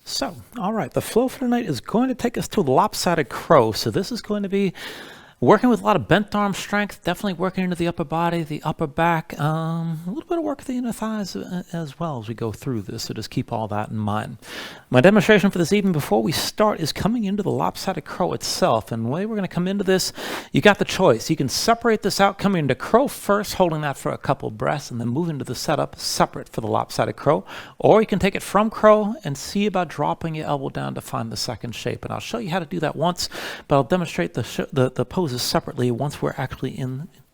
So, all right, the flow for tonight is going to take us to the Lop-Sided Crow. So this is going to be working with a lot of bent arm strength, definitely working into the upper body, the upper back, a little bit of work with the inner thighs as well as we go through this, so just keep all that in mind. My demonstration for this evening before we start is coming into the Lop-Sided Crow itself, and the way we're going to come into this, you got the choice. You can separate this out, coming into Crow first, holding that for a couple breaths, and then move into the setup separate for the Lop-Sided Crow, or you can take it from Crow and see about dropping your elbow down to find the second shape, and I'll show you how to do that once, but I'll demonstrate the poses separately once we're actually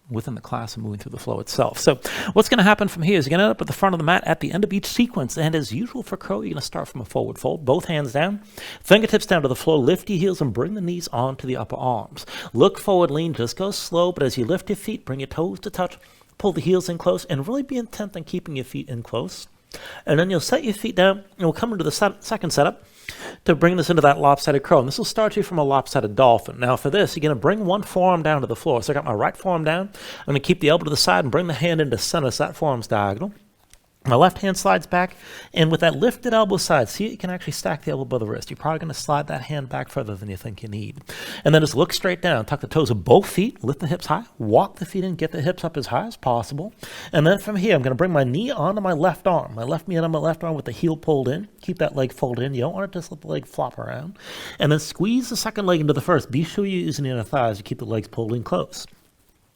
within the class and moving through the flow itself. So what's going to happen from here is you're going to end up at the front of the mat at the end of each sequence, and as usual for Crow, you're going to start from a forward fold, both hands down, fingertips down to the floor, lift your heels and bring the knees onto the upper arms. Look forward, lean, just go slow, but as you lift your feet, bring your toes to touch, pull the heels in close, and really be intent on keeping your feet in close. And then you'll set your feet down, and we'll come into the second setup to bring this into that lopsided crow. And this will start you from a lopsided dolphin. Now for this, you're going to bring one forearm down to the floor. So I got my right forearm down. I'm going to keep the elbow to the side and bring the hand into center so that forearm's diagonal. My left hand slides back, and with that lifted elbow side, see, you can actually stack the elbow above the wrist. You're probably going to slide that hand back further than you think you need. And then just look straight down, tuck the toes of both feet, lift the hips high, walk the feet in, get the hips up as high as possible. And then from here, I'm going to bring my knee onto my left arm, my left knee onto my left arm with the heel pulled in. Keep that leg folded in. You don't want to just let the leg flop around. And then squeeze the second leg into the first. Be sure you're using the inner thighs to keep the legs pulled in close.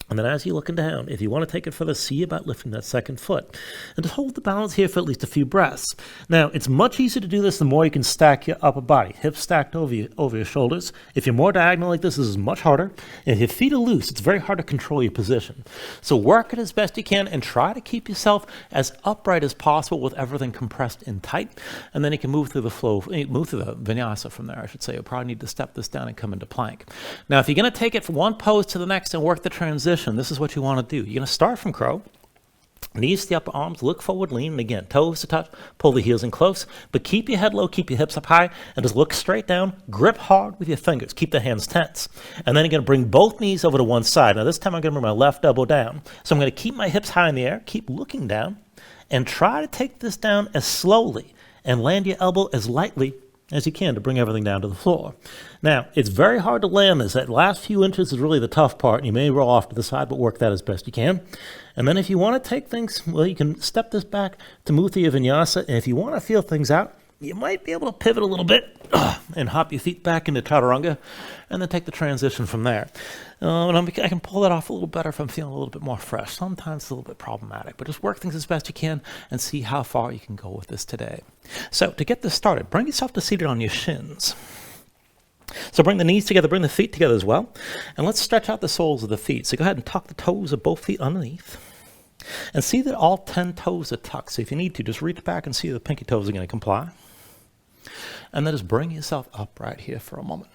And then as you're looking down, if you want to take it further, see about lifting that second foot. And just hold the balance here for at least a few breaths. Now, it's much easier to do this the more you can stack your upper body. Hips stacked over your shoulders. If you're more diagonal like this is much harder. If your feet are loose, it's very hard to control your position. So work it as best you can and try to keep yourself as upright as possible with everything compressed in tight. And then you can move through the flow, move through the Vinyasa from there, I should say. You'll probably need to step this down and come into plank. Now, if you're going to take it from one pose to the next and work the transition, this is what you want to do. You're going to start from crow, knees to the upper arms, look forward, lean, and again, toes to touch, pull the heels in close, but keep your head low, keep your hips up high, and just look straight down, grip hard with your fingers, keep the hands tense. And then you're going to bring both knees over to one side. Now this time I'm going to bring my left elbow down. So I'm going to keep my hips high in the air, keep looking down, and try to take this down as slowly and land your elbow as lightly as you can to bring everything down to the floor. Now, it's very hard to land this. That last few inches is really the tough part, and you may roll off to the side, but work that as best you can. And then if you want to take things, well, you can step this back to move through your vinyasa, and if you want to feel things out, you might be able to pivot a little bit and hop your feet back into chaturanga, and then take the transition from there. And I can pull that off a little better if I'm feeling a little bit more fresh. Sometimes it's a little bit problematic, but just work things as best you can and see how far you can go with this today. So to get this started, bring yourself to seated on your shins. So bring the knees together, bring the feet together as well, and let's stretch out the soles of the feet. So go ahead and tuck the toes of both feet underneath. And see that all 10 toes are tucked. So if you need to, just reach back and see the pinky toes are going to comply. And then just bring yourself up right here for a moment.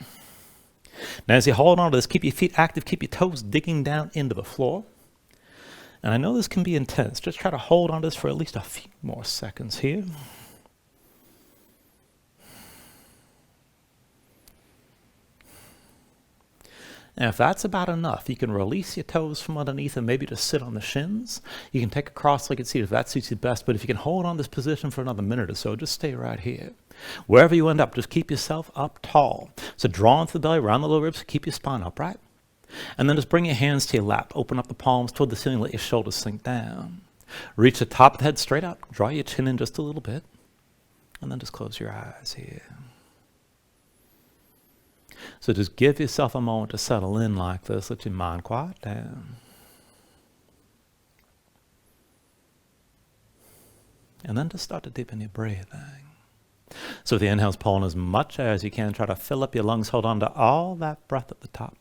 Now as you hold on to this, keep your feet active, keep your toes digging down into the floor. And I know this can be intense. Just try to hold on to this for at least a few more seconds here. And if that's about enough, you can release your toes from underneath and maybe just sit on the shins. You can take a cross-legged seat if that suits you best, but if you can hold on this position for another minute or so, just stay right here. Wherever you end up, just keep yourself up tall. So draw into the belly, around the lower ribs, keep your spine upright. And then just bring your hands to your lap. Open up the palms toward the ceiling, let your shoulders sink down. Reach the top of the head straight up. Draw your chin in just a little bit. And then just close your eyes here. So just give yourself a moment to settle in like this. Let your mind quiet down. And then just start to deepen your breathing. So with the inhales, pull in as much as you can. Try to fill up your lungs. Hold on to all that breath at the top.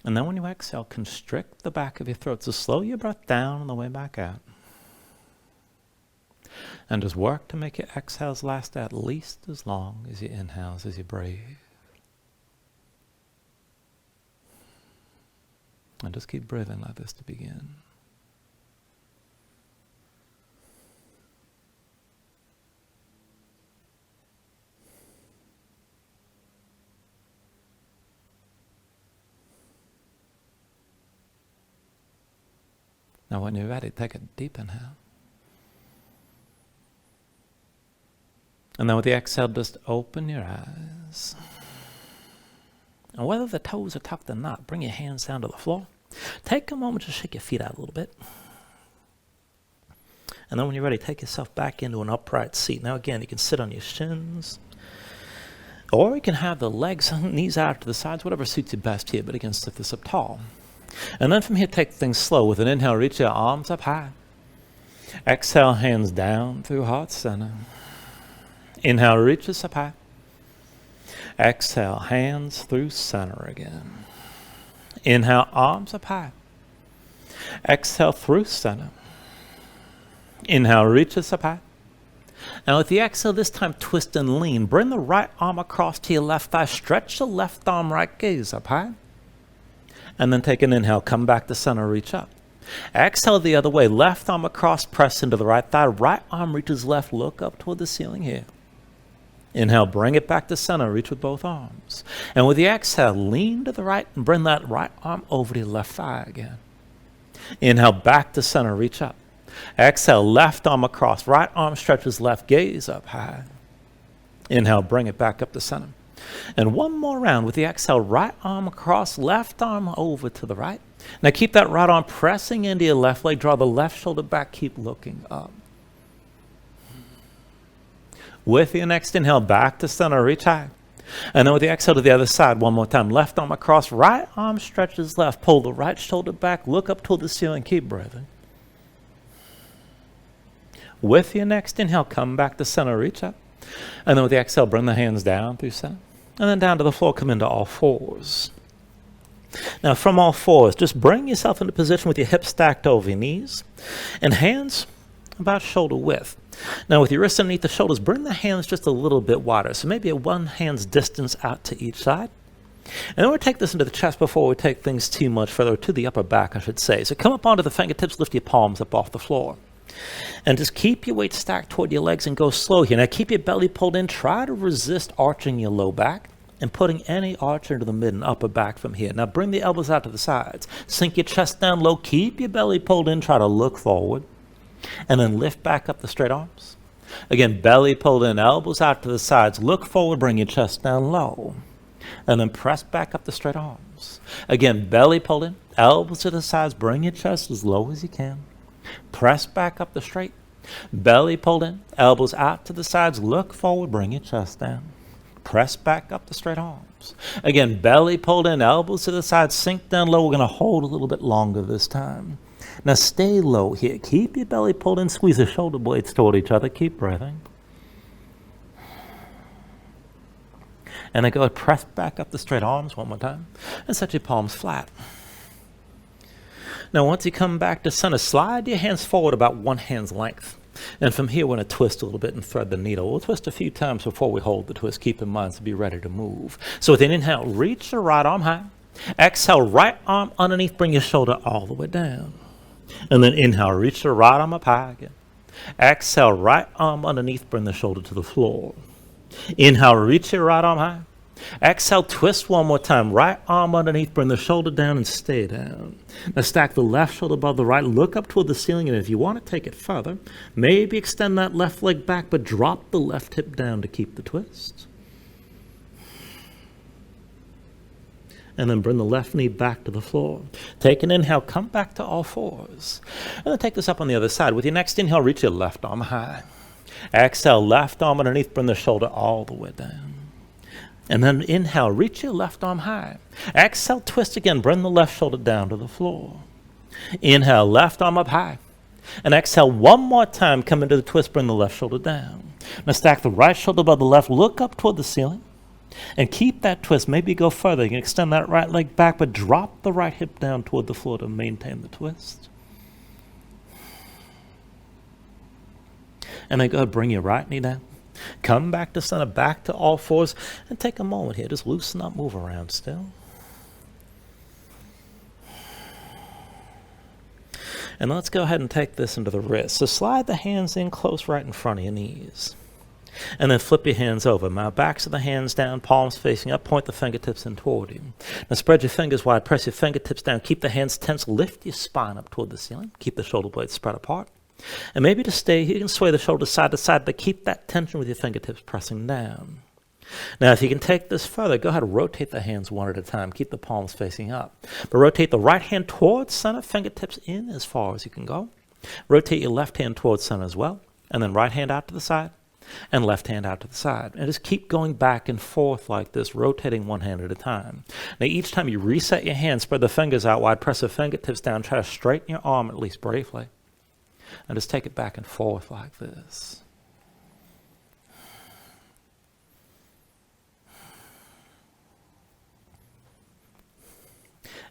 And then when you exhale, constrict the back of your throat. So slow your breath down on the way back out. And just work to make your exhales last at least as long as your inhales as you breathe. And just keep breathing like this to begin. Now when you're ready, take a deep inhale. And then with the exhale, just open your eyes. And whether the toes are tucked or not, bring your hands down to the floor. Take a moment to shake your feet out a little bit. And then when you're ready, take yourself back into an upright seat. Now again, you can sit on your shins. Or you can have the legs, knees out to the sides, whatever suits you best here. But again, stick this up tall. And then from here, take things slow. With an inhale, reach your arms up high. Exhale, hands down through heart center. Inhale, reach us up high. Exhale, hands through center again. Inhale, arms up high. Exhale, through center. Inhale, reach us up high. Now with the exhale, this time twist and lean. Bring the right arm across to your left thigh. Stretch the left arm, right gaze up high. And then take an inhale, come back to center, reach up. Exhale the other way. Left arm across, press into the right thigh. Right arm reaches left, look up toward the ceiling here. Inhale, bring it back to center, reach with both arms. And with the exhale, lean to the right and bring that right arm over to your left thigh again. Inhale, back to center, reach up. Exhale, left arm across, right arm stretches left, gaze up high. Inhale, bring it back up to center. And one more round with the exhale, right arm across, left arm over to the right. Now keep that right arm pressing into your left leg, draw the left shoulder back, keep looking up. With your next inhale, back to center, reach high. And then with the exhale to the other side, one more time. Left arm across, right arm stretches left. Pull the right shoulder back, look up toward the ceiling, keep breathing. With your next inhale, come back to center, reach up. And then with the exhale, bring the hands down through center. And then down to the floor, come into all fours. Now from all fours, just bring yourself into position with your hips stacked over your knees. And hands about shoulder width. Now with your wrists underneath the shoulders, bring the hands just a little bit wider. So maybe a one hand's distance out to each side. And then we'll take this into the chest before we take things too much further, to the upper back, I should say. So come up onto the fingertips, lift your palms up off the floor. And just keep your weight stacked toward your legs and go slow here. Now keep your belly pulled in. Try to resist arching your low back and putting any arch into the mid and upper back from here. Now bring the elbows out to the sides. Sink your chest down low. Keep your belly pulled in. Try to look forward. And then lift back up the straight arms. Again, belly pulled in, elbows out to the sides. Look forward, bring your chest down low. And then press back up the straight arms. Again, belly pulled in, elbows to the sides. Bring your chest as low as you can. Press back up the straight. Belly pulled in, elbows out to the sides. Look forward, bring your chest down. Press back up the straight arms. Again, belly pulled in, elbows to the sides. Sink down low. We're going to hold a little bit longer this time. Now stay low here. Keep your belly pulled in. Squeeze the shoulder blades toward each other. Keep breathing. And then go ahead, press back up the straight arms one more time. And set your palms flat. Now once you come back to center, slide your hands forward about one hand's length. And from here we're going to twist a little bit and thread the needle. We'll twist a few times before we hold the twist. Keep in mind to be ready to move. So with an inhale, reach your right arm high. Exhale, right arm underneath. Bring your shoulder all the way down. And then inhale, reach your right arm up high again. Exhale, right arm underneath, bring the shoulder to the floor. Inhale, reach your right arm high. Exhale, twist one more time. Right arm underneath, bring the shoulder down and stay down. Now stack the left shoulder above the right, look up toward the ceiling, and if you want to take it further, maybe extend that left leg back, but drop the left hip down to keep the twist. And then bring the left knee back to the floor. Take an inhale, come back to all fours. And then take this up on the other side. With your next inhale, reach your left arm high. Exhale, left arm underneath, bring the shoulder all the way down. And then inhale, reach your left arm high. Exhale, twist again, bring the left shoulder down to the floor. Inhale, left arm up high. And exhale one more time, come into the twist, bring the left shoulder down. Now stack the right shoulder above the left, look up toward the ceiling. And keep that twist. Maybe go further. You can extend that right leg back, but drop the right hip down toward the floor to maintain the twist. And then go ahead, bring your right knee down. Come back to center, back to all fours, and take a moment here. Just loosen up, move around still. And let's go ahead and take this into the wrist. So slide the hands in close right in front of your knees. And then flip your hands over. Now backs of the hands down, palms facing up, point the fingertips in toward you. Now spread your fingers wide, press your fingertips down, keep the hands tense, lift your spine up toward the ceiling, keep the shoulder blades spread apart. And maybe to stay, you can sway the shoulders side to side, but keep that tension with your fingertips pressing down. Now, if you can take this further, go ahead and rotate the hands one at a time. Keep the palms facing up. But rotate the right hand towards center, fingertips in as far as you can go. Rotate your left hand towards center as well. And then right hand out to the side and left hand out to the side. And just keep going back and forth like this, rotating one hand at a time. Now, each time you reset your hand, spread the fingers out wide, press the fingertips down, try to straighten your arm at least briefly. And just take it back and forth like this.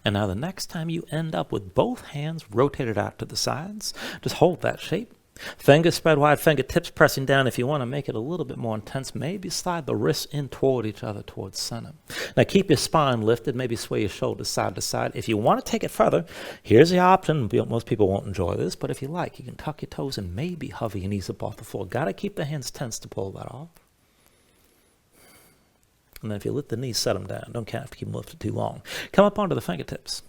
And now the next time you end up with both hands rotated out to the sides, just hold that shape. Fingers spread wide, fingertips pressing down. If you want to make it a little bit more intense, maybe slide the wrists in toward each other, towards center. Now keep your spine lifted, maybe sway your shoulders side to side. If you want to take it further, here's the option. Most people won't enjoy this, but if you like, you can tuck your toes and maybe hover your knees up off the floor. Got to keep the hands tense to pull that off. And then if you lift the knees, set them down. Don't have to keep them lifted too long. Come up onto the fingertips.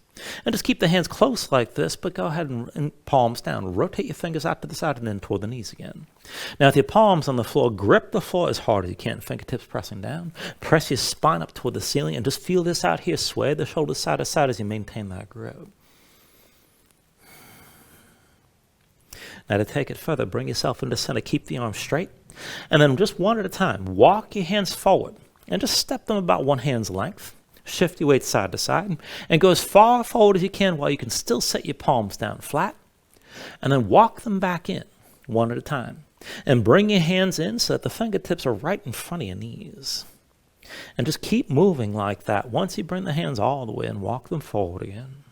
And just keep the hands close like this, but go ahead and palms down. Rotate your fingers out to the side and then toward the knees again. Now with your palms on the floor, grip the floor as hard as you can. Fingertips pressing down. Press your spine up toward the ceiling and just feel this out here. Sway the shoulders side to side as you maintain that grip. Now to take it further, bring yourself into center. Keep the arms straight. And then just one at a time, walk your hands forward and just step them about one hand's length. Shift your weight side to side and go as far forward as you can while you can still set your palms down flat. And then walk them back in one at a time. And bring your hands in so that the fingertips are right in front of your knees. And just keep moving like that. Once you bring the hands all the way in, walk them forward again.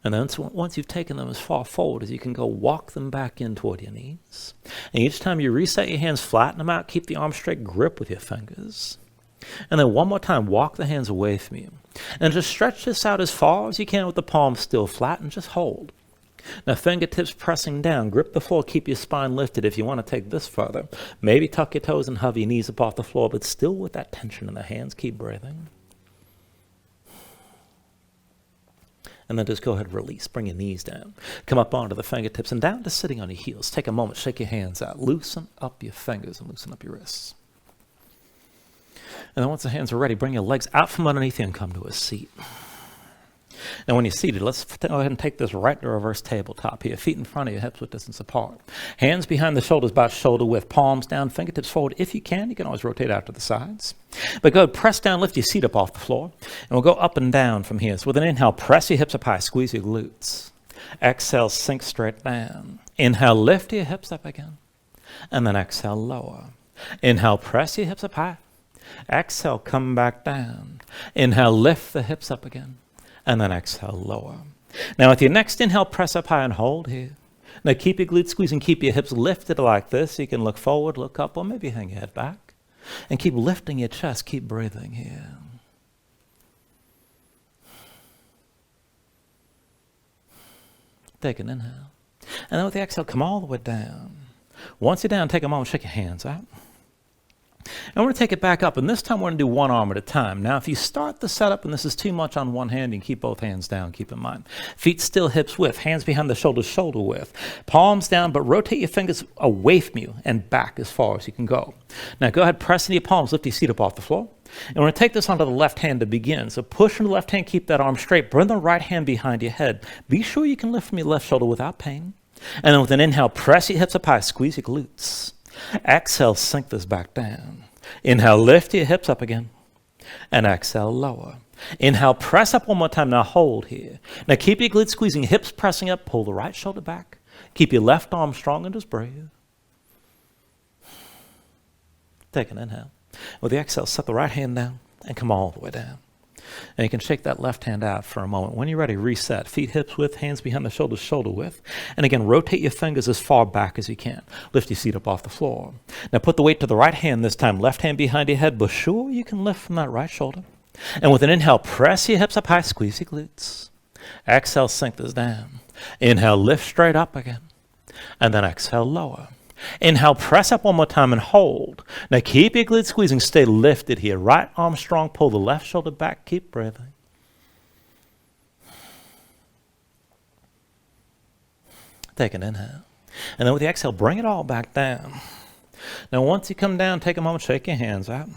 And then once you've taken them as far forward as you can go, walk them back in toward your knees. And each time you reset your hands, flatten them out, keep the arm straight, grip with your fingers. And then one more time, walk the hands away from you. And just stretch this out as far as you can with the palms still flat and just hold. Now fingertips pressing down, grip the floor, keep your spine lifted. If you want to take this further, maybe tuck your toes and hover your knees up off the floor, but still with that tension in the hands, keep breathing. And then just go ahead and release. Bring your knees down. Come up onto the fingertips and down to sitting on your heels. Take a moment, shake your hands out. Loosen up your fingers and loosen up your wrists. And then once the hands are ready, bring your legs out from underneath you and come to a seat. Now when you're seated, let's go ahead and take this right to reverse tabletop here. Feet in front of you, hips width distance apart. Hands behind the shoulders, about shoulder width. Palms down, fingertips forward. If you can always rotate out to the sides. But go ahead, press down, lift your seat up off the floor. And we'll go up and down from here. So with an inhale, press your hips up high, squeeze your glutes. Exhale, sink straight down. Inhale, lift your hips up again. And then exhale, lower. Inhale, press your hips up high. Exhale, come back down. Inhale, lift the hips up again. And then exhale, lower. Now with your next inhale, press up high and hold here. Now keep your glutes squeezed and keep your hips lifted like this. You can look forward, look up, or maybe hang your head back. And keep lifting your chest, keep breathing here. Take an inhale. And then with the exhale, come all the way down. Once you're down, take a moment, shake your hands out. And we're going to take it back up, and this time we're going to do one arm at a time. Now, if you start the setup and this is too much on one hand, you can keep both hands down, keep in mind. Feet still hips width, hands behind the shoulders, shoulder width. Palms down, but rotate your fingers away from you and back as far as you can go. Now, go ahead, press into your palms, lift your seat up off the floor. And we're going to take this onto the left hand to begin. So push into the left hand, keep that arm straight. Bring the right hand behind your head. Be sure you can lift from your left shoulder without pain. And then with an inhale, press your hips up high, squeeze your glutes. Exhale, sink this back down. Inhale, lift your hips up again. And exhale, lower. Inhale, press up one more time. Now hold here. Now keep your glutes squeezing, hips pressing up. Pull the right shoulder back. Keep your left arm strong and just breathe. Take an inhale. With the exhale, set the right hand down and come all the way down. And you can shake that left hand out for a moment. When you're ready, reset. Feet hips width, hands behind the shoulders, shoulder width. And again, rotate your fingers as far back as you can. Lift your seat up off the floor. Now put the weight to the right hand this time. Left hand behind your head, but sure you can lift from that right shoulder. And with an inhale, press your hips up high, squeeze your glutes. Exhale, sink this down. Inhale, lift straight up again. And then exhale, lower. Inhale, press up one more time and hold. Now keep your glutes squeezing, stay lifted here. Right arm strong, pull the left shoulder back, keep breathing. Take an inhale. And then with the exhale, bring it all back down. Now, once you come down, take a moment, shake your hands out.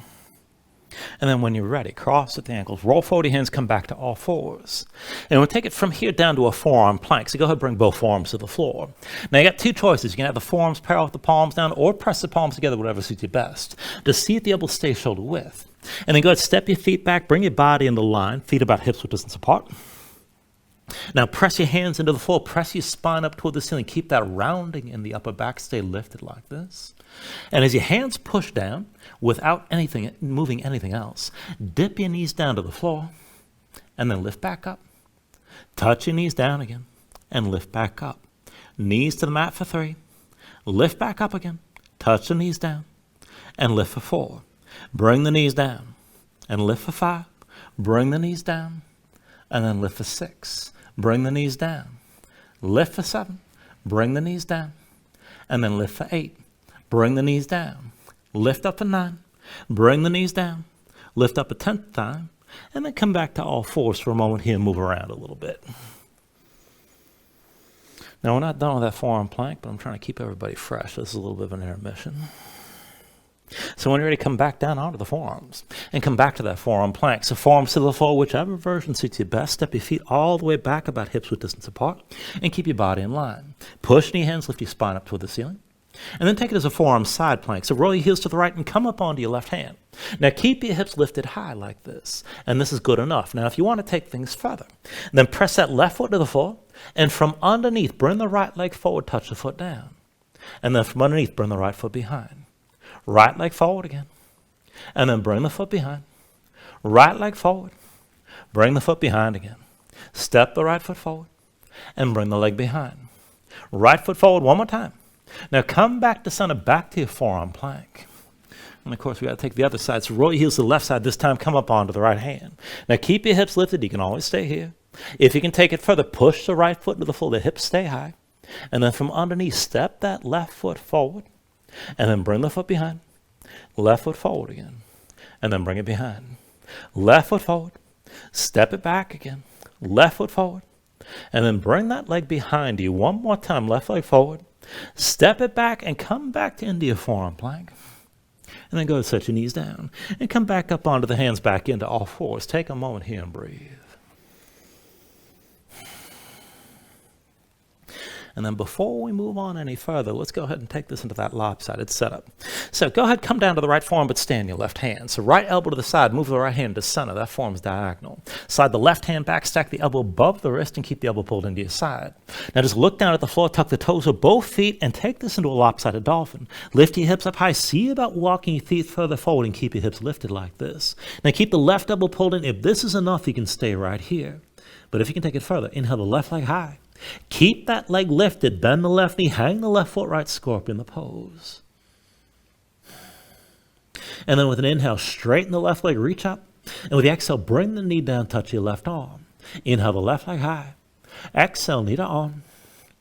And then when you're ready, cross at the ankles, roll forward your hands, come back to all fours. And we'll take it from here down to a forearm plank. So go ahead and bring both forearms to the floor. Now you got two choices. You can have the forearms parallel with the palms down or press the palms together, whatever suits you best. Just see if the elbows stay shoulder width. And then go ahead, step your feet back, bring your body into line, feet about hips width distance apart. Now press your hands into the floor, press your spine up toward the ceiling. Keep that rounding in the upper back, stay lifted like this. And as your hands push down, without moving anything else, dip your knees down to the floor, and then lift back up. Touch your knees down again, and lift back up. Knees to the mat for 3. Lift back up again. Touch the knees down, and lift for 4. Bring the knees down, and lift for 5. Bring the knees down, and then lift for 6. Bring the knees down. Lift for 7. Bring the knees down, and then lift for 8. Bring the knees down. Lift up for 9. Bring the knees down. Lift up a 10th time. And then come back to all fours for a moment here and move around a little bit. Now, we're not done with that forearm plank, but I'm trying to keep everybody fresh. This is a little bit of an intermission. So when you're ready, come back down onto the forearms and come back to that forearm plank. So forearms to the floor, whichever version suits you best. Step your feet all the way back about hips width distance apart and keep your body in line. Push knee hands, lift your spine up toward the ceiling. And then take it as a forearm side plank. So roll your heels to the right and come up onto your left hand. Now keep your hips lifted high like this. And this is good enough. Now if you want to take things further, then press that left foot to the floor. And from underneath, bring the right leg forward, touch the foot down. And then from underneath, bring the right foot behind. Right leg forward again. And then bring the foot behind. Right leg forward. Bring the foot behind again. Step the right foot forward. And bring the leg behind. Right foot forward one more time. Now come back to center, back to your forearm plank. And of course, we got to take the other side. So roll your heels to the left side. This time, come up onto the right hand. Now keep your hips lifted. You can always stay here. If you can take it further, push the right foot to the floor. The hips stay high. And then from underneath, step that left foot forward. And then bring the foot behind. Left foot forward again. And then bring it behind. Left foot forward. Step it back again. Left foot forward. And then bring that leg behind you. One more time. Left leg forward. Step it back and come back to into your forearm plank. And then go to set your knees down. And come back up onto the hands back into all fours. Take a moment here and breathe. And then before we move on any further, let's go ahead and take this into that lopsided setup. So go ahead, come down to the right forearm, but stay on your left hand. So right elbow to the side, move the right hand to center. That form's diagonal. Slide the left hand back, stack the elbow above the wrist, and keep the elbow pulled into your side. Now just look down at the floor, tuck the toes of both feet, and take this into a lopsided dolphin. Lift your hips up high. See about walking your feet further forward and keep your hips lifted like this. Now keep the left elbow pulled in. If this is enough, you can stay right here. But if you can take it further, inhale the left leg high. Keep that leg lifted, bend the left knee, hang the left foot right, scorpion the pose. And then with an inhale, straighten the left leg, reach up. And with the exhale, bring the knee down, touch your left arm. Inhale the left leg high. Exhale, knee to arm.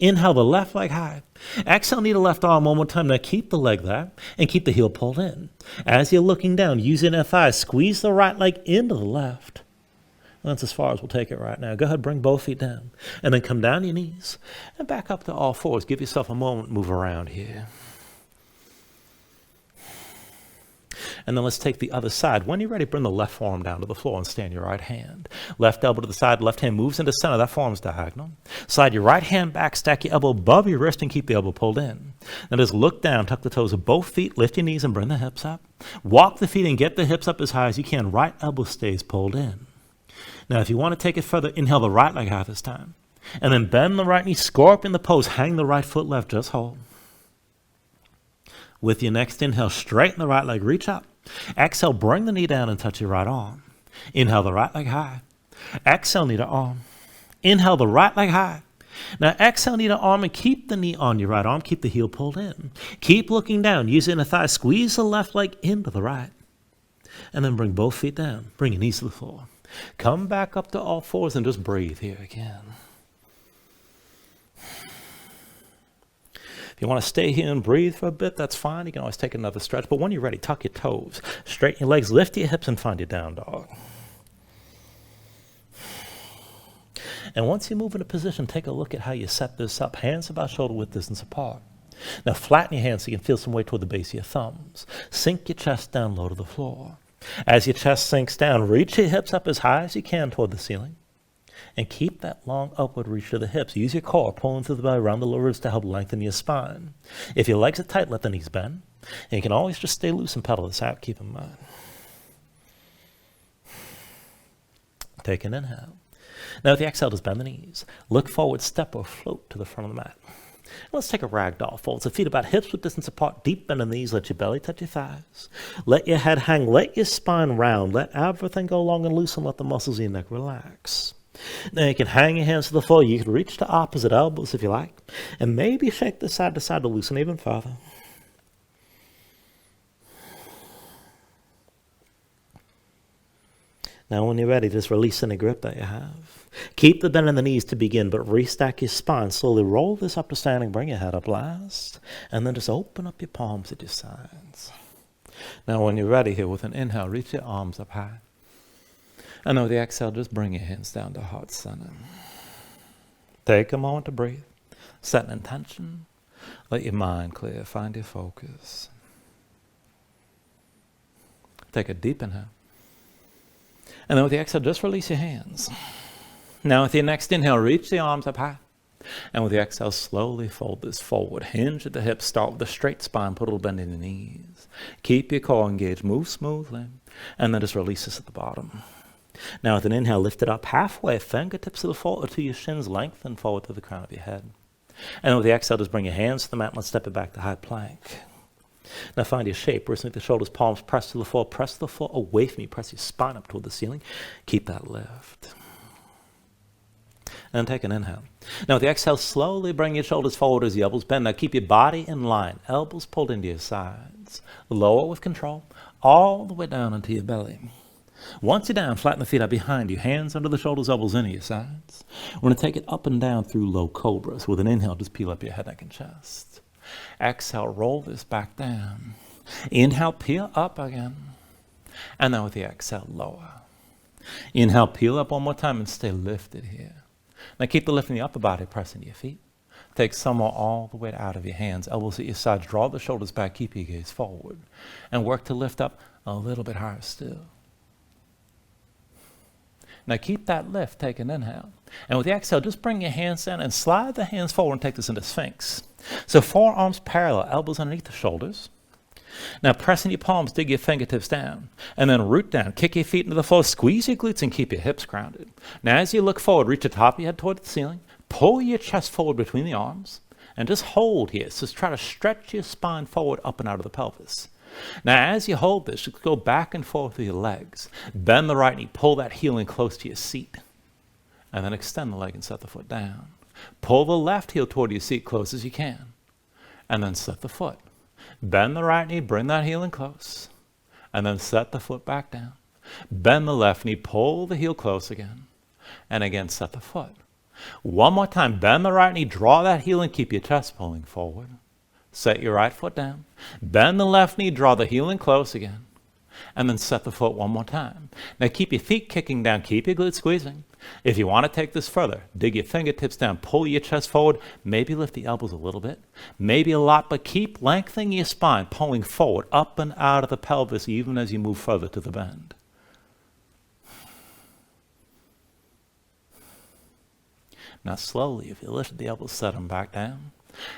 Inhale the left leg high. Exhale, knee to left arm one more time. Now keep the leg there and keep the heel pulled in. As you're looking down, use your thighs, squeeze the right leg into the left. That's as far as we'll take it right now. Go ahead, bring both feet down. And then come down your knees and back up to all fours. Give yourself a moment, move around here. And then let's take the other side. When you're ready, bring the left forearm down to the floor and stand your right hand. Left elbow to the side, left hand moves into center. That forearm's diagonal. Slide your right hand back, stack your elbow above your wrist, and keep the elbow pulled in. Now just look down, tuck the toes of both feet, lift your knees, and bring the hips up. Walk the feet and get the hips up as high as you can. Right elbow stays pulled in. Now, if you want to take it further, inhale the right leg high this time. And then bend the right knee, scorpion the pose, hang the right foot left, just hold. With your next inhale, straighten the right leg, reach up. Exhale, bring the knee down and touch your right arm. Inhale the right leg high. Exhale, knee to arm. Inhale the right leg high. Now exhale, knee to arm, and keep the knee on your right arm. Keep the heel pulled in. Keep looking down. Use your inner thigh. Squeeze the left leg into the right. And then bring both feet down. Bring your knees to the floor. Come back up to all fours and just breathe here again. If you want to stay here and breathe for a bit, that's fine. You can always take another stretch. But when you're ready, tuck your toes, straighten your legs, lift your hips, and find your down dog. And once you move into position, take a look at how you set this up. Hands about shoulder width distance apart. Now flatten your hands so you can feel some weight toward the base of your thumbs. Sink your chest down low to the floor. As your chest sinks down, reach your hips up as high as you can toward the ceiling. And keep that long upward reach to the hips. Use your core, pulling through the belly around the lower ribs to help lengthen your spine. If your legs are tight, let the knees bend. And you can always just stay loose and pedal this out, keep in mind. Take an inhale. Now with the exhale, just bend the knees. Look forward, step or float to the front of the mat. Let's take a ragdoll fold. So feet about hips width distance apart, deep bend in the knees. Let your belly touch your thighs. Let your head hang. Let your spine round. Let everything go long and loose and let the muscles in your neck relax. Now you can hang your hands to the floor. You can reach to opposite elbows if you like. And maybe shake this side to side to loosen even further. Now when you're ready, just release any grip that you have. Keep the bend in the knees to begin, but restack your spine. Slowly roll this up to standing. Bring your head up last. And then just open up your palms at your sides. Now when you're ready here, with an inhale, reach your arms up high. And with the exhale, just bring your hands down to heart center. Take a moment to breathe. Set an intention. Let your mind clear. Find your focus. Take a deep inhale. And then with the exhale, just release your hands. Now with your next inhale, reach the arms up high. And with the exhale, slowly fold this forward. Hinge at the hips. Start with a straight spine. Put a little bend in the knees. Keep your core engaged. Move smoothly. And then just release this at the bottom. Now with an inhale, lift it up halfway. Fingertips to the floor or to your shins. Lengthen forward to the crown of your head. And with the exhale, just bring your hands to the mat. Let's step it back to high plank. Now find your shape. Wrist underneath the shoulders, palms press to the floor. Press the floor away from you. Press your spine up toward the ceiling. Keep that lift. And take an inhale. Now with the exhale, slowly bring your shoulders forward as the elbows bend. Now keep your body in line. Elbows pulled into your sides. Lower with control. All the way down into your belly. Once you're down, flatten the feet out behind you. Hands under the shoulders, elbows into your sides. We're going to take it up and down through low cobra. So with an inhale, just peel up your head, neck, and chest. Exhale, roll this back down. Inhale, peel up again. And then with the exhale, lower. Inhale, peel up one more time and stay lifted here. Now keep the lift in the upper body, pressing your feet. Take some more all the way out of your hands. Elbows at your sides. Draw the shoulders back. Keep your gaze forward. And work to lift up a little bit higher still. Now keep that lift. Take an inhale. And with the exhale, just bring your hands down and slide the hands forward and take this into Sphinx. So forearms parallel, elbows underneath the shoulders. Now press in your palms, dig your fingertips down. And then root down, kick your feet into the floor, squeeze your glutes and keep your hips grounded. Now as you look forward, reach the top of your head toward the ceiling. Pull your chest forward between the arms. And just hold here. So just try to stretch your spine forward up and out of the pelvis. Now as you hold this, just go back and forth with your legs. Bend the right knee, pull that heel in close to your seat. And then extend the leg and set the foot down. Pull the left heel toward your seat close as you can. And then set the foot. Bend the right knee, bring that heel in close. And then set the foot back down. Bend the left knee, pull the heel close again. And again, set the foot. One more time, bend the right knee, draw that heel and keep your chest pulling forward. Set your right foot down. Bend the left knee, draw the heel in close again. And then set the foot one more time. Now keep your feet kicking down, keep your glutes squeezing. If you want to take this further, dig your fingertips down, pull your chest forward, maybe lift the elbows a little bit, maybe a lot, but keep lengthening your spine, pulling forward, up and out of the pelvis, even as you move further to the bend. Now slowly, if you lift the elbows, set them back down.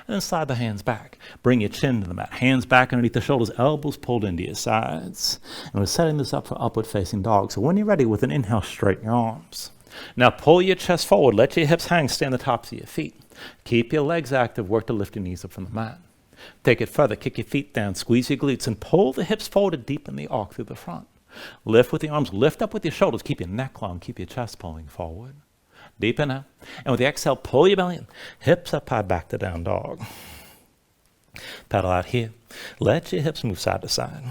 And then slide the hands back. Bring your chin to the mat. Hands back underneath the shoulders, elbows pulled into your sides. And we're setting this up for upward facing dog. So when you're ready, with an inhale, straighten your arms. Now pull your chest forward. Let your hips hang. Stay on the tops of your feet. Keep your legs active. Work to lift your knees up from the mat. Take it further. Kick your feet down. Squeeze your glutes and pull the hips forward to deepen the arc through the front. Lift with the arms. Lift up with your shoulders. Keep your neck long. Keep your chest pulling forward. Deep inhale. And with the exhale, pull your belly in. Hips up high, back to down dog. Pedal out here. Let your hips move side to side.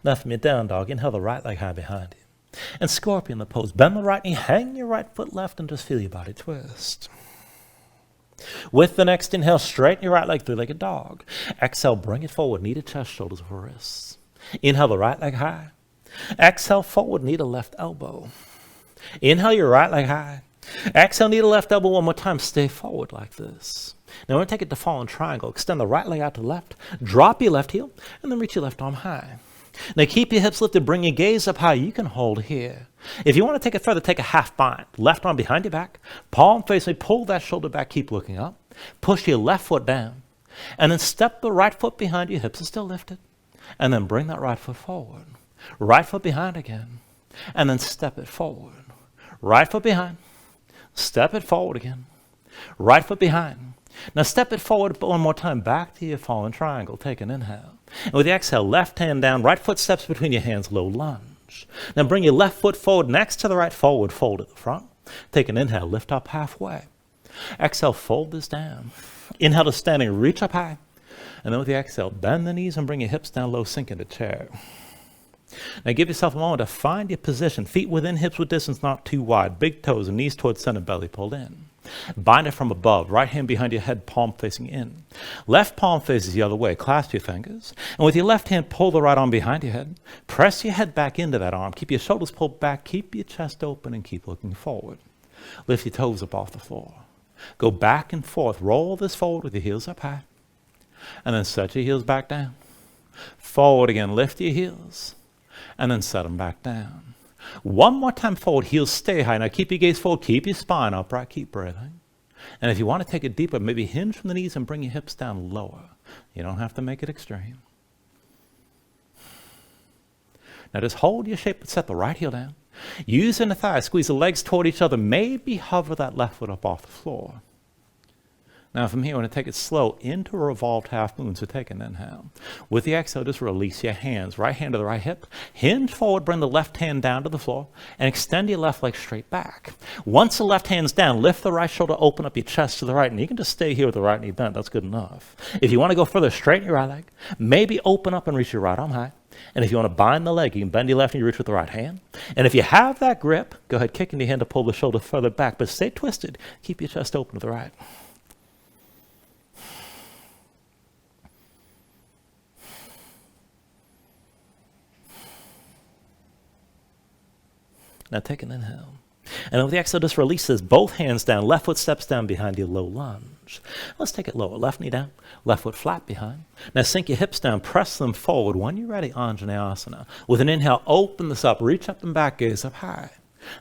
Now from your down dog, inhale the right leg high behind you. And scorpion the pose. Bend the right knee, hang your right foot left, and just feel your body twist. With the next inhale, straighten your right leg, three-legged dog. Exhale, bring it forward, knee to chest, shoulders over wrists. Inhale the right leg high. Exhale, forward, knee to left elbow. Inhale your right leg high. Exhale, knee to left elbow one more time. Stay forward like this. Now we're going to take it to fallen triangle. Extend the right leg out to left. Drop your left heel, and then reach your left arm high. Now keep your hips lifted. Bring your gaze up high. You can hold here. If you want to take it further, take a half bind. Left arm behind your back. Palm facing. Pull that shoulder back. Keep looking up. Push your left foot down. And then step the right foot behind you. Hips are still lifted. And then bring that right foot forward. Right foot behind again. And then step it forward. Right foot behind. Step it forward again. Right foot behind. Now step it forward one more time. Back to your fallen triangle. Take an inhale. And with the exhale, left hand down. Right foot steps between your hands. Low lunge. Now bring your left foot forward next to the right. Forward fold at the front. Take an inhale. Lift up halfway. Exhale. Fold this down. Inhale to standing. Reach up high. And then with the exhale, bend the knees and bring your hips down low. Sink into chair. Now give yourself a moment to find your position. Feet within hips with distance, not too wide. Big toes and knees towards center, belly pulled in. Bind it from above. Right hand behind your head, palm facing in. Left palm faces the other way. Clasp your fingers. And with your left hand, pull the right arm behind your head. Press your head back into that arm. Keep your shoulders pulled back. Keep your chest open and keep looking forward. Lift your toes up off the floor. Go back and forth. Roll this forward with your heels up high. And then set your heels back down. Forward again. Lift your heels. And then set them back down. One more time forward, heels stay high. Now keep your gaze forward, keep your spine upright, keep breathing. And if you want to take it deeper, maybe hinge from the knees and bring your hips down lower. You don't have to make it extreme. Now just hold your shape, but set the right heel down. Use the thigh, squeeze the legs toward each other. Maybe hover that left foot up off the floor. Now from here, we're going to take it slow into a revolved half moon, so take an inhale. With the exhale, just release your hands. Right hand to the right hip. Hinge forward, bring the left hand down to the floor, and extend your left leg straight back. Once the left hand's down, lift the right shoulder, open up your chest to the right, and you can just stay here with the right knee bent. That's good enough. If you want to go further, straighten your right leg. Maybe open up and reach your right arm high. And if you want to bind the leg, you can bend your left knee, reach with the right hand. And if you have that grip, go ahead, kick in your hand to pull the shoulder further back, but stay twisted. Keep your chest open to the right. Now take an inhale. And with the exhale, just release this. Both hands down. Left foot steps down behind your low lunge. Let's take it lower. Left knee down. Left foot flat behind. Now sink your hips down. Press them forward. When you're ready, Anjaneyasana. With an inhale, open this up. Reach up and back. Gaze up high.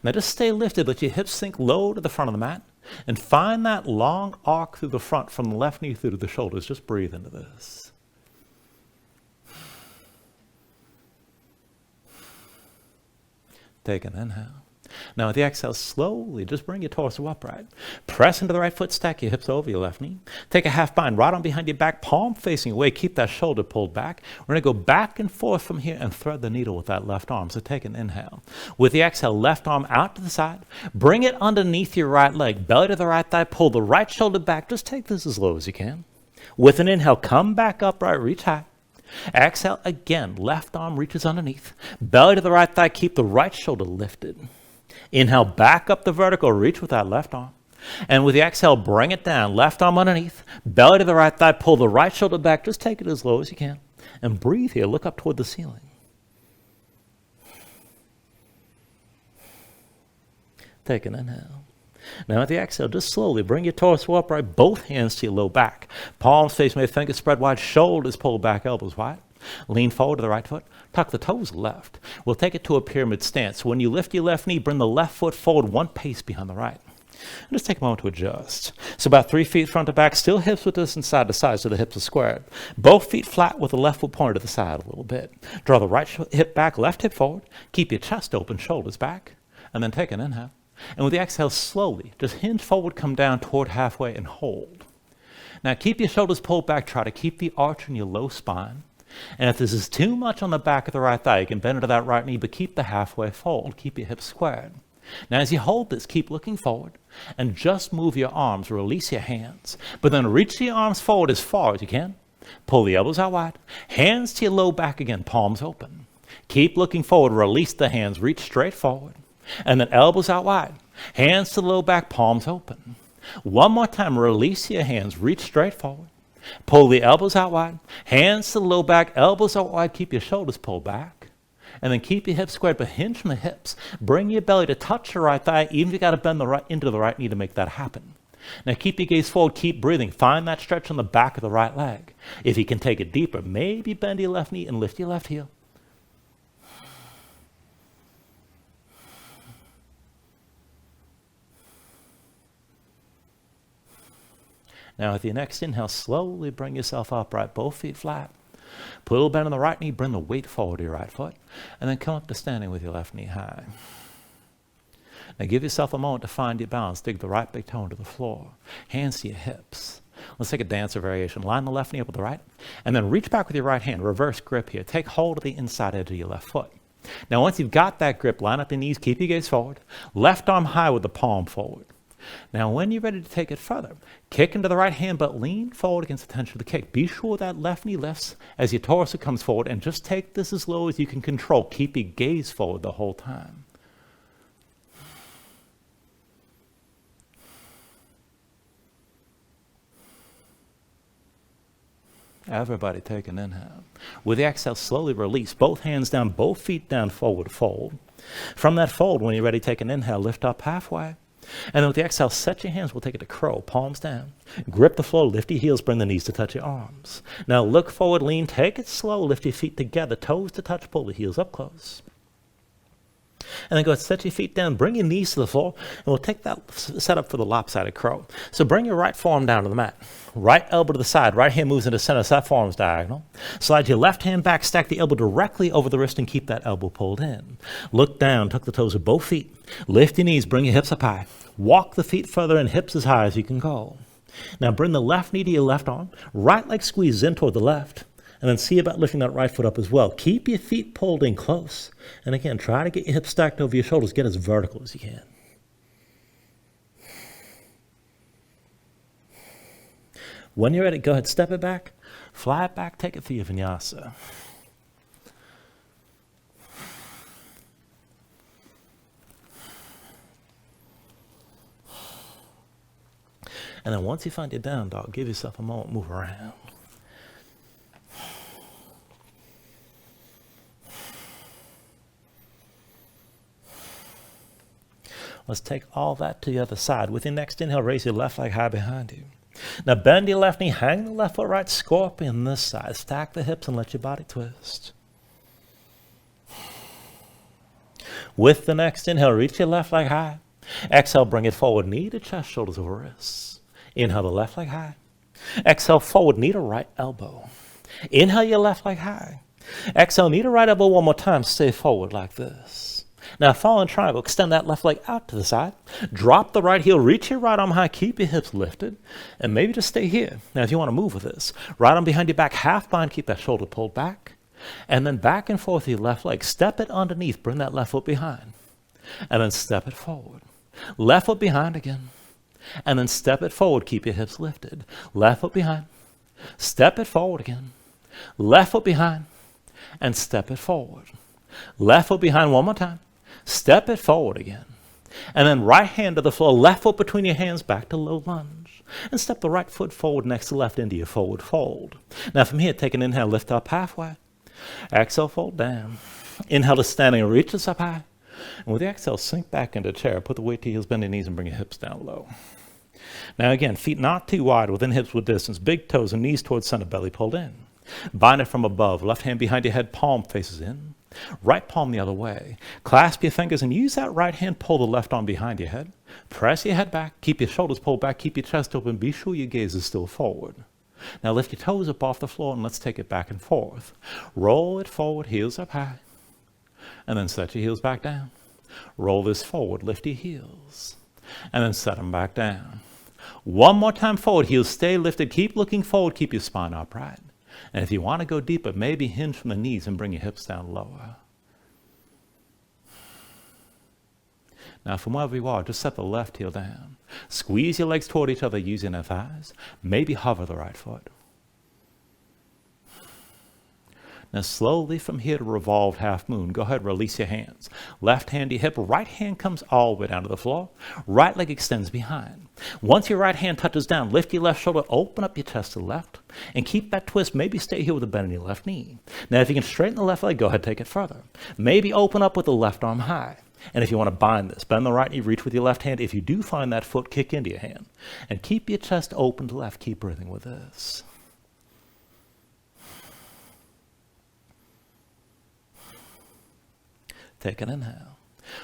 Now just stay lifted. Let your hips sink low to the front of the mat. And find that long arc through the front from the left knee through to the shoulders. Just breathe into this. Take an inhale. Now with the exhale, slowly just bring your torso upright. Press into the right foot, stack your hips over your left knee. Take a half bind, right arm behind your back, palm facing away. Keep that shoulder pulled back. We're going to go back and forth from here and thread the needle with that left arm. So take an inhale. With the exhale, left arm out to the side. Bring it underneath your right leg. Belly to the right thigh. Pull the right shoulder back. Just take this as low as you can. With an inhale, come back upright, reach high. Exhale again, left arm reaches underneath. Belly to the right thigh, keep the right shoulder lifted. Inhale, back up the vertical, reach with that left arm. And with the exhale, bring it down, left arm underneath. Belly to the right thigh, pull the right shoulder back, just take it as low as you can. And breathe here, look up toward the ceiling. Take an inhale. Now with the exhale, just slowly bring your torso upright, both hands to your low back. Palms face away, fingers spread wide, shoulders pulled back, elbows wide. Lean forward to the right foot, tuck the toes left. We'll take it to a pyramid stance. When you lift your left knee, bring the left foot forward one pace behind the right. And just take a moment to adjust. So about 3 feet front to back, still hips width distance side to side so the hips are squared. Both feet flat with the left foot pointed to the side a little bit. Draw the right hip back, left hip forward. Keep your chest open, shoulders back. And then take an inhale. And with the exhale, slowly, just hinge forward, come down toward halfway and hold. Now keep your shoulders pulled back. Try to keep the arch in your low spine. And if this is too much on the back of the right thigh, you can bend into that right knee, but keep the halfway fold. Keep your hips squared. Now as you hold this, keep looking forward and just move your arms, release your hands, but then reach your arms forward as far as you can. Pull the elbows out wide, hands to your low back again, palms open. Keep looking forward, release the hands, reach straight forward. And then elbows out wide, hands to the low back, palms open. One more time, release your hands, reach straight forward. Pull the elbows out wide, hands to the low back, elbows out wide, keep your shoulders pulled back. And then keep your hips squared, but hinge from the hips. Bring your belly to touch your right thigh, even if you got to bend into the right knee to make that happen. Now keep your gaze forward, keep breathing. Find that stretch on the back of the right leg. If you can take it deeper, maybe bend your left knee and lift your left heel. Now with your next inhale, slowly bring yourself upright, both feet flat. Put a little bend on the right knee, bring the weight forward to your right foot, and then come up to standing with your left knee high. Now give yourself a moment to find your balance. Dig the right big toe into the floor. Hands to your hips. Let's take a dancer variation. Line the left knee up with the right, and then reach back with your right hand. Reverse grip here. Take hold of the inside edge of your left foot. Now once you've got that grip, line up your knees, keep your gaze forward. Left arm high with the palm forward. Now when you're ready to take it further, kick into the right hand, but lean forward against the tension of the kick. Be sure that left knee lifts as your torso comes forward, and just take this as low as you can control. Keep your gaze forward the whole time. Everybody take an inhale. With the exhale, slowly release. Both hands down, both feet down, forward fold. From that fold, when you're ready, take an inhale, lift up halfway. And then with the exhale, set your hands, we'll take it to crow, palms down. Grip the floor, lift your heels, bring the knees to touch your arms. Now look forward, lean, take it slow, lift your feet together, toes to touch, pull the heels up close. And then go ahead, set your feet down, bring your knees to the floor, and we'll take that setup for the lopsided crow. So bring your right forearm down to the mat. Right elbow to the side, right hand moves into center, so that forearm's diagonal. Slide your left hand back, stack the elbow directly over the wrist and keep that elbow pulled in. Look down, tuck the toes of both feet. Lift your knees, bring your hips up high. Walk the feet further and hips as high as you can go. Now bring the left knee to your left arm, right leg squeezes in toward the left. And then see about lifting that right foot up as well. Keep your feet pulled in close. And again, try to get your hips stacked over your shoulders. Get as vertical as you can. When you're ready, go ahead, step it back. Fly it back, take it through your Vinyasa. And then once you find your down dog, give yourself a moment, move around. Let's take all that to the other side. With your next inhale, raise your left leg high behind you. Now bend your left knee, hang the left foot right, scorpion this side. Stack the hips and let your body twist. With the next inhale, reach your left leg high. Exhale, bring it forward, knee to chest, shoulders over wrists. Inhale the left leg high. Exhale, forward, knee to right elbow. Inhale your left leg high. Exhale, knee to right elbow one more time. Stay forward like this. Now, fallen triangle, extend that left leg out to the side. Drop the right heel, reach your right arm high, keep your hips lifted, and maybe just stay here. Now, if you want to move with this, right arm behind your back, half bind, keep that shoulder pulled back, and then back and forth with your left leg. Step it underneath, bring that left foot behind, and then step it forward. Left foot behind again, and then step it forward, keep your hips lifted. Left foot behind, step it forward again. Left foot behind, and step it forward. Left foot behind one more time. Step it forward again. And then right hand to the floor, left foot between your hands, back to low lunge. And step the right foot forward next to left into your forward fold. Now from here, take an inhale, lift up halfway. Exhale, fold down. Inhale to standing, reach this up high. And with the exhale, sink back into chair. Put the weight to your heels, bend your knees, and bring your hips down low. Now again, feet not too wide, within hips with distance. Big toes and knees towards center, belly pulled in. Bind it from above. Left hand behind your head, palm faces in. Right palm the other way. Clasp your fingers and use that right hand, pull the left arm behind your head. Press your head back, keep your shoulders pulled back, keep your chest open, be sure your gaze is still forward. Now lift your toes up off the floor and let's take it back and forth. Roll it forward, heels up high. And then set your heels back down. Roll this forward, lift your heels. And then set them back down. One more time forward, heels stay lifted, keep looking forward, keep your spine upright. And if you want to go deeper, maybe hinge from the knees and bring your hips down lower. Now from wherever you are, just set the left heel down. Squeeze your legs toward each other using their thighs. Maybe hover the right foot. Now slowly from here to revolved half moon, go ahead, release your hands. Left hand to your hip, right hand comes all the way down to the floor. Right leg extends behind. Once your right hand touches down, lift your left shoulder, open up your chest to the left, and keep that twist. Maybe stay here with a bend in your left knee. Now if you can straighten the left leg, go ahead, take it further. Maybe open up with the left arm high. And if you want to bind this, bend the right knee, reach with your left hand. If you do find that foot, kick into your hand. And keep your chest open to the left. Keep breathing with this. Take an inhale.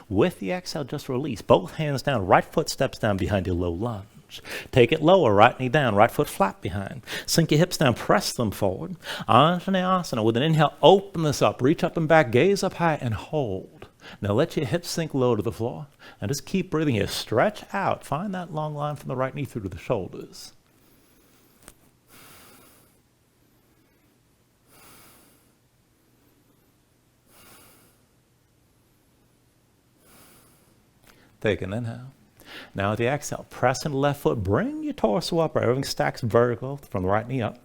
With the exhale, just release. Both hands down. Right foot steps down behind your low lunge. Take it lower. Right knee down. Right foot flat behind. Sink your hips down. Press them forward. Anjaneyasana. With an inhale, open this up. Reach up and back. Gaze up high and hold. Now let your hips sink low to the floor and just keep breathing here. Stretch out. Find that long line from the right knee through to the shoulders. Take an inhale. Now with the exhale, press into the left foot. Bring your torso up. Everything stacks vertical from the right knee up.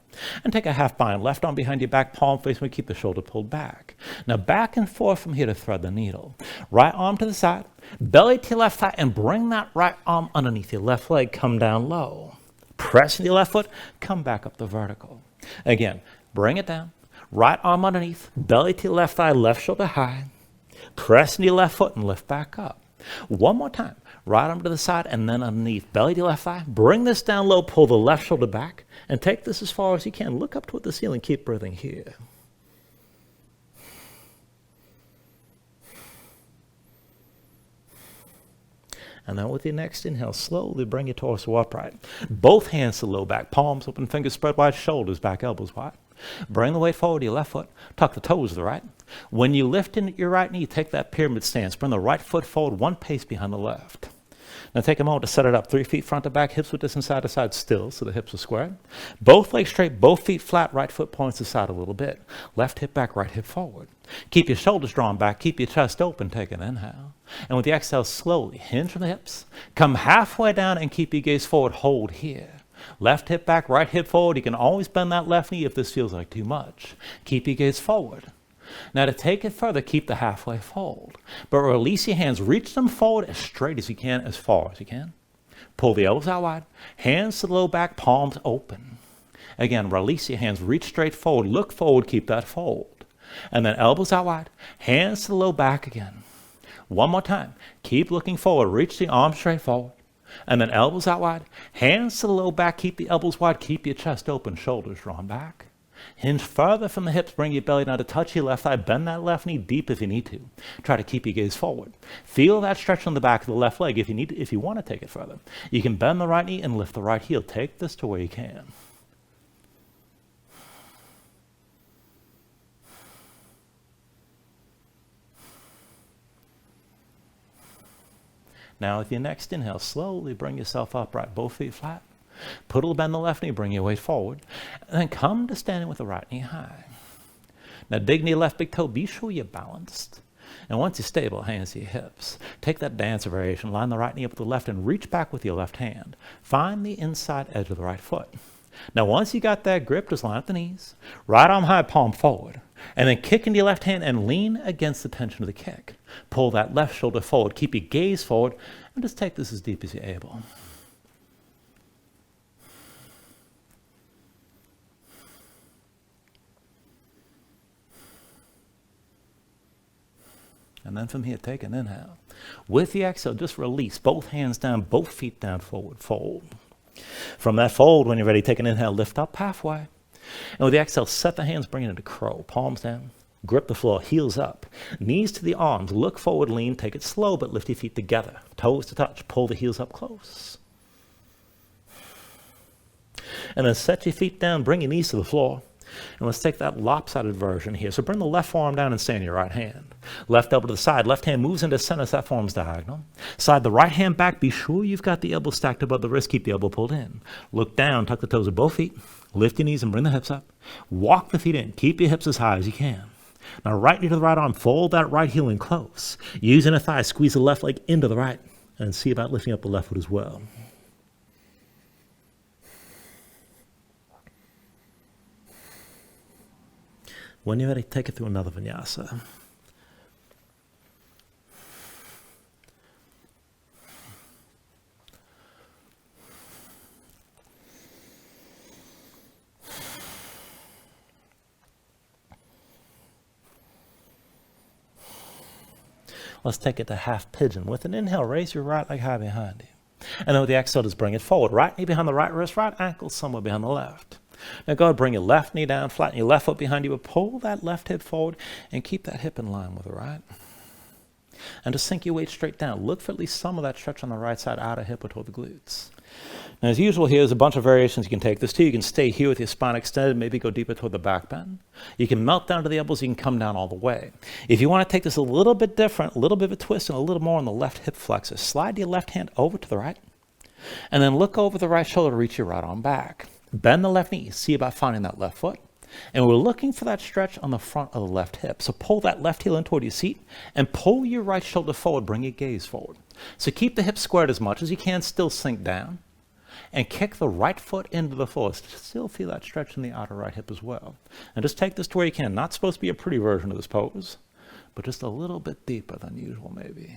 And take a half bind. Left arm behind your back, palm facing. Keep the shoulder pulled back. Now back and forth from here to thread the needle. Right arm to the side. Belly to your left thigh. And bring that right arm underneath your left leg. Come down low. Press into your left foot. Come back up the vertical. Again, bring it down. Right arm underneath. Belly to your left thigh. Left shoulder high. Press into your left foot and lift back up. One more time. Right arm to the side and then underneath. Belly to your left thigh. Bring this down low. Pull the left shoulder back. And take this as far as you can. Look up toward the ceiling. Keep breathing here. And then with your next inhale, slowly bring your torso upright. Both hands to the low back. Palms open, fingers spread wide, shoulders back, elbows wide. Bring the weight forward to your left foot. Tuck the toes to the right. When you lift in your right knee, take that pyramid stance. Bring the right foot forward, one pace behind the left. Now take a moment to set it up. 3 feet front to back, hips width distance side to side still, so the hips are squared. Both legs straight, both feet flat, right foot points to the side a little bit. Left hip back, right hip forward. Keep your shoulders drawn back, keep your chest open, take an inhale. And with the exhale, slowly hinge from the hips. Come halfway down and keep your gaze forward, hold here. Left hip back, right hip forward. You can always bend that left knee if this feels like too much. Keep your gaze forward. Now to take it further, keep the halfway fold. But release your hands, reach them forward as straight as you can, as far as you can. Pull the elbows out wide, hands to the low back, palms open. Again, release your hands, reach straight forward, look forward, keep that fold. And then elbows out wide, hands to the low back again. One more time, keep looking forward, reach the arms straight forward. And then elbows out wide, hands to the low back, keep the elbows wide, keep your chest open, shoulders drawn back. Hinge further from the hips, bring your belly down to touch your left thigh, bend that left knee deep if you need to. Try to keep your gaze forward. Feel that stretch on the back of the left leg if you want to take it further. You can bend the right knee and lift the right heel. Take this to where you can. Now with your next inhale, slowly bring yourself upright, both feet flat. Put a little bend in the left knee, bring your weight forward. And then come to standing with the right knee high. Now dig knee, left big toe, be sure you're balanced. And once you're stable, hands to your hips. Take that dancer variation, line the right knee up with the left and reach back with your left hand. Find the inside edge of the right foot. Now once you got that grip, just line up the knees. Right arm high, palm forward. And then kick into your left hand and lean against the tension of the kick. Pull that left shoulder forward. Keep your gaze forward. And just take this as deep as you're able. And then from here, take an inhale. With the exhale, just release. Both hands down, both feet down, forward, fold. From that fold, when you're ready, take an inhale, lift up halfway. And with the exhale, set the hands, bring it into crow. Palms down, grip the floor, heels up. Knees to the arms, look forward, lean, take it slow, but lift your feet together. Toes to touch, pull the heels up close. And then set your feet down, bring your knees to the floor. And let's take that lopsided version here. So bring the left forearm down and stay in your right hand. Left elbow to the side. Left hand moves into center, so that forearm's diagonal. Slide the right hand back. Be sure you've got the elbow stacked above the wrist. Keep the elbow pulled in. Look down, tuck the toes of both feet. Lift your knees and bring the hips up. Walk the feet in. Keep your hips as high as you can. Now right knee to the right arm. Fold that right heel in close. Using a thigh, squeeze the left leg into the right. And see about lifting up the left foot as well. When you're ready, take it through another vinyasa. Let's take it to half pigeon. With an inhale, raise your right leg high behind you. And then with the exhale, just bring it forward. Right knee behind the right wrist, right ankle somewhere behind the left. Now go ahead, bring your left knee down, flatten your left foot behind you, but pull that left hip forward and keep that hip in line with the right. And just sink your weight straight down. Look for at least some of that stretch on the right side, outer hip or toward the glutes. Now, as usual, here's a bunch of variations you can take this to. You can stay here with your spine extended, maybe go deeper toward the back bend. You can melt down to the elbows, you can come down all the way. If you want to take this a little bit different, a little bit of a twist and a little more on the left hip flexor, slide your left hand over to the right, and then look over the right shoulder to reach your right arm back. Bend the left knee, see about finding that left foot. And we're looking for that stretch on the front of the left hip. So pull that left heel in toward your seat and pull your right shoulder forward, bring your gaze forward. So keep the hips squared as much as you can, still sink down. And kick the right foot into the floor. Still feel that stretch in the outer right hip as well. And just take this to where you can. Not supposed to be a pretty version of this pose, but just a little bit deeper than usual maybe.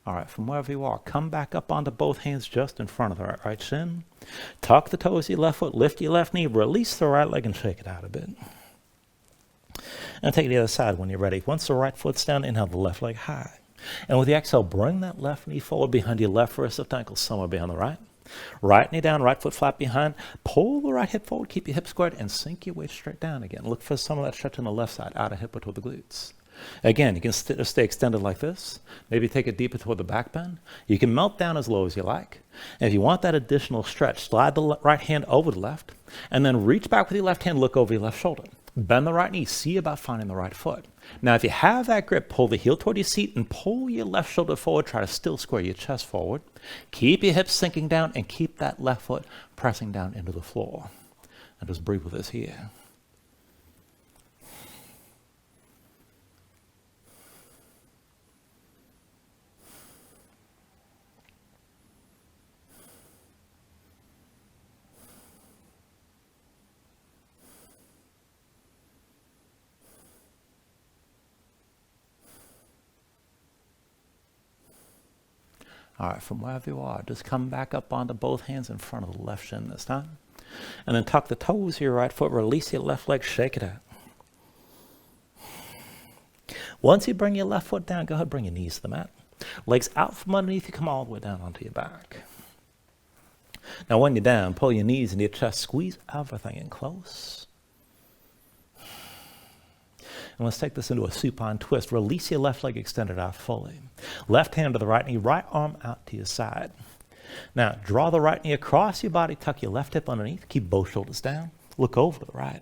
All right, from wherever you are, come back up onto both hands just in front of the right shin. Tuck the toes of your left foot, lift your left knee, release the right leg and shake it out a bit. And take it to the other side when you're ready. Once the right foot's down, inhale the left leg high. And with the exhale, bring that left knee forward behind your left wrist, left ankle somewhere behind the right. Right knee down, right foot flat behind. Pull the right hip forward, keep your hip squared, and sink your weight straight down again. Look for some of that stretch on the left side, outer hip or toward the glutes. Again, you can stay extended like this. Maybe take it deeper toward the back bend. You can melt down as low as you like. And if you want that additional stretch, slide the right hand over the left, and then reach back with your left hand, look over your left shoulder. Bend the right knee, see about finding the right foot. Now, if you have that grip, pull the heel toward your seat and pull your left shoulder forward. Try to still square your chest forward. Keep your hips sinking down and keep that left foot pressing down into the floor. And just breathe with us here. All right, from wherever you are, just come back up onto both hands in front of the left shin this time. And then tuck the toes of your right foot, release your left leg, shake it out. Once you bring your left foot down, go ahead, bring your knees to the mat. Legs out from underneath you, come all the way down onto your back. Now when you're down, pull your knees into your chest, squeeze everything in close. And let's take this into a supine twist. Release your left leg extended out fully. Left hand to the right knee, right arm out to your side. Now, draw the right knee across your body, tuck your left hip underneath, keep both shoulders down, look over to the right.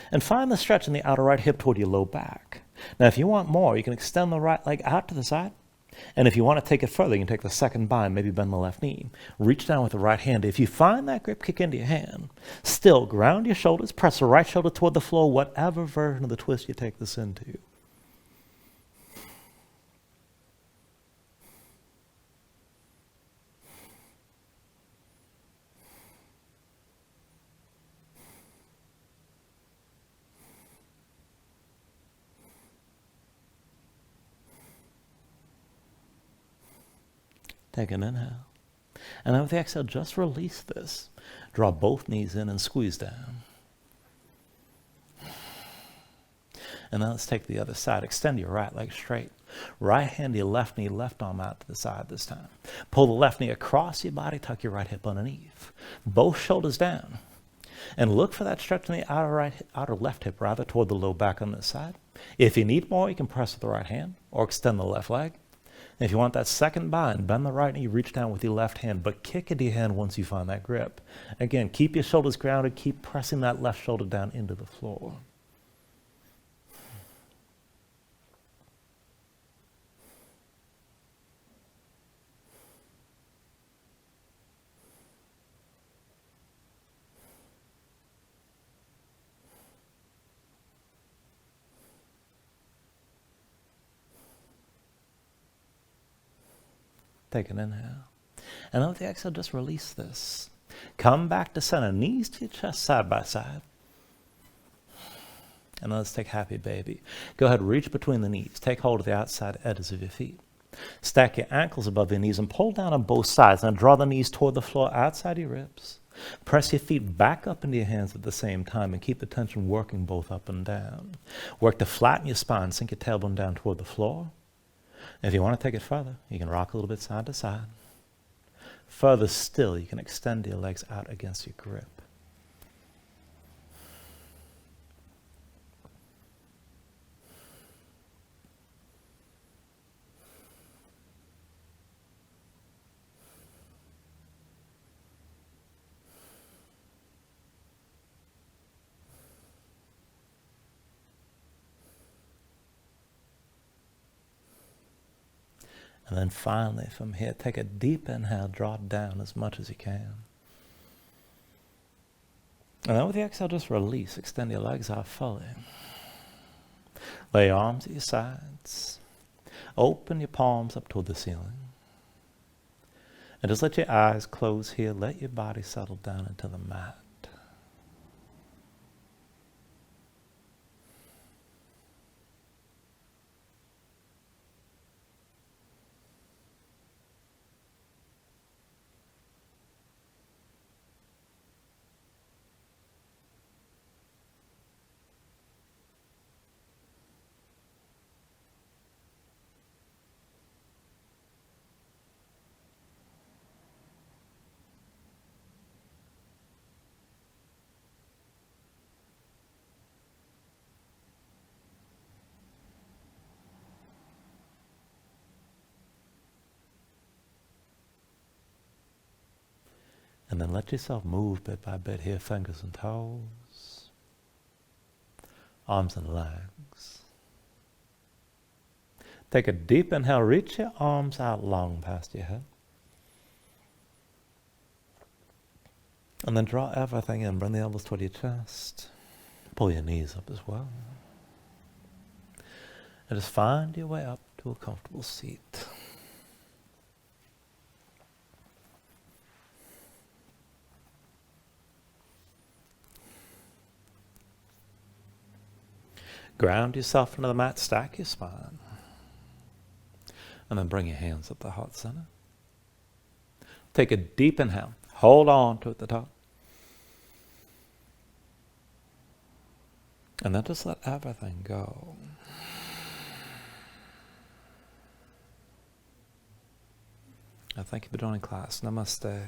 And find the stretch in the outer right hip toward your low back. Now, if you want more, you can extend the right leg out to the side. And if you want to take it further, you can take the second bind, maybe bend the left knee. Reach down with the right hand. If you find that grip, kick into your hand. Still, ground your shoulders, press the right shoulder toward the floor, whatever version of the twist you take this into. Take an inhale. And then with the exhale, just release this. Draw both knees in and squeeze down. And then let's take the other side. Extend your right leg straight. Right hand to your left knee, left arm out to the side this time. Pull the left knee across your body, tuck your right hip underneath. Both shoulders down. And look for that stretch in the outer left hip, rather, toward the low back on this side. If you need more, you can press with the right hand or extend the left leg. And if you want that second bind, bend the right knee, reach down with your left hand, but kick into your hand once you find that grip. Again, keep your shoulders grounded, keep pressing that left shoulder down into the floor. Take an inhale. And then with the exhale, just release this. Come back to center, knees to your chest, side by side. And then let's take happy baby. Go ahead, reach between the knees. Take hold of the outside edges of your feet. Stack your ankles above your knees and pull down on both sides. Now draw the knees toward the floor outside your ribs. Press your feet back up into your hands at the same time and keep the tension working both up and down. Work to flatten your spine. Sink your tailbone down toward the floor. If you want to take it further, you can rock a little bit side to side. Further still, you can extend your legs out against your grip. And then finally, from here, take a deep inhale, draw it down as much as you can. And then with the exhale, just release. Extend your legs out fully. Lay your arms at your sides. Open your palms up toward the ceiling. And just let your eyes close here. Let your body settle down into the mat. And then let yourself move bit by bit here, fingers and toes, arms and legs. Take a deep inhale, reach your arms out long past your head. And then draw everything in, bring the elbows toward your chest. Pull your knees up as well. And just find your way up to a comfortable seat. Ground yourself into the mat, stack your spine. And then bring your hands up the heart center. Take a deep inhale. Hold on to it at the top. And then just let everything go. Thank you for joining class. Namaste.